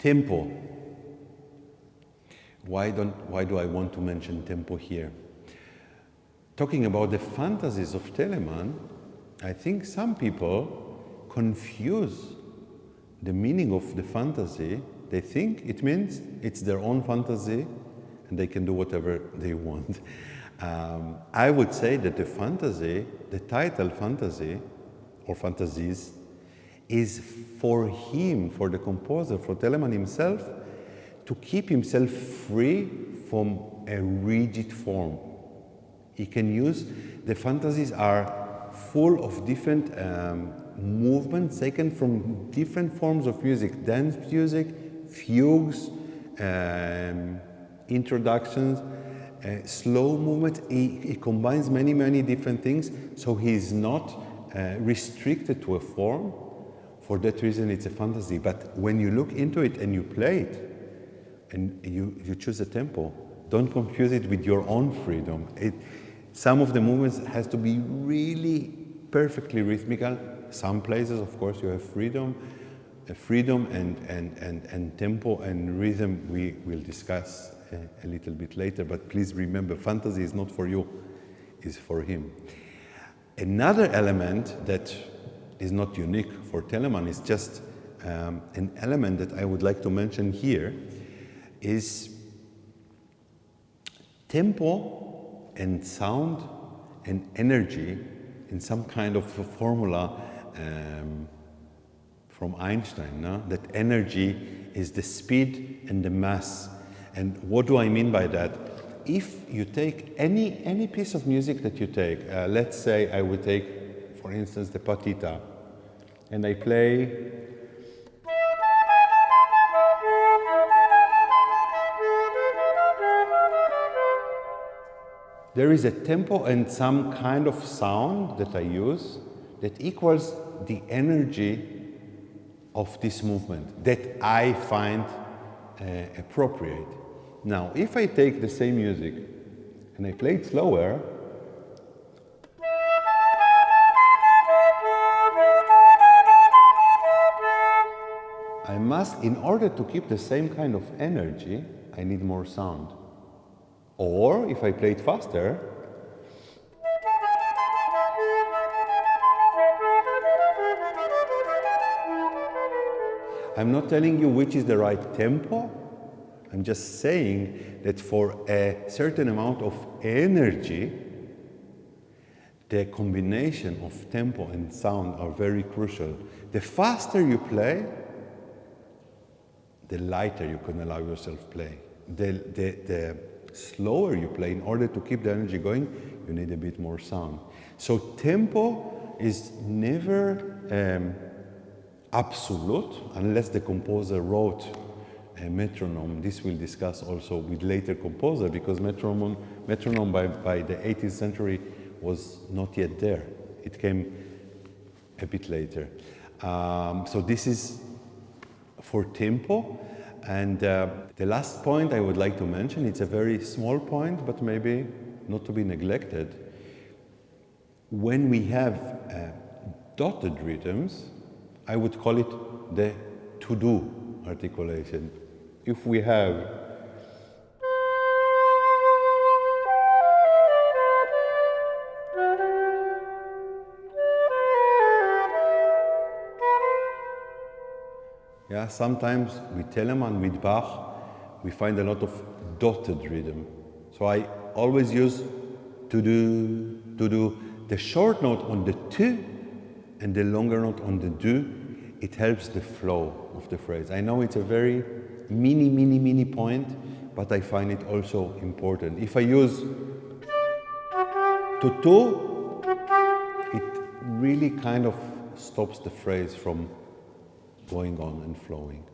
Tempo. Why do I want to mention tempo here? Talking about the fantasies of Telemann, I think some people confuse the meaning of the fantasy. They think it means it's their own fantasy and they can do whatever they want. I would say that the fantasy, the title fantasy or fantasies, is for him, for the composer, for Telemann himself, to keep himself free from a rigid form. He can use, the fantasies are full of different movements taken from different forms of music, dance music, fugues, introductions, slow movements. He combines many, many different things, so he's not restricted to a form. For that reason, it's a fantasy. But when you look into it and you play it, and you choose a tempo, don't confuse it with your own freedom. Some of the movements has to be really perfectly rhythmical. Some places, of course, you have freedom and tempo and rhythm we will discuss a little bit later. But please remember, fantasy is not for you, it's for him. Another element that is not unique for Telemann, is just an element that I would like to mention here, is tempo and sound and energy in some kind of a formula from Einstein, no? That energy is the speed and the mass. And what do I mean by that? If you take any piece of music that you take, let's say I would take, for instance, the partita, and I play there is a tempo and some kind of sound that I use that equals the energy of this movement that I find appropriate. Now, if I take the same music and I play it slower, I must, in order to keep the same kind of energy, I need more sound. Or if I play it faster, I'm not telling you which is the right tempo. I'm just saying that for a certain amount of energy, the combination of tempo and sound are very crucial. The faster you play, the lighter you can allow yourself play. The slower you play, in order to keep the energy going, you need a bit more sound. So tempo is never absolute unless the composer wrote a metronome. This we'll discuss also with later composer, because metronome by the 18th century was not yet there. It came a bit later. So this is for tempo. And the last point I would like to mention, it's a very small point, but maybe not to be neglected. When we have dotted rhythms, I would call it the to-do articulation. If we have sometimes with Telemann, with Bach, we find a lot of dotted rhythm. So I always use to do. The short note on the tu and the longer note on the do. It helps the flow of the phrase. I know it's a very mini point, but I find it also important. If I use to, it really kind of stops the phrase from going on and flowing.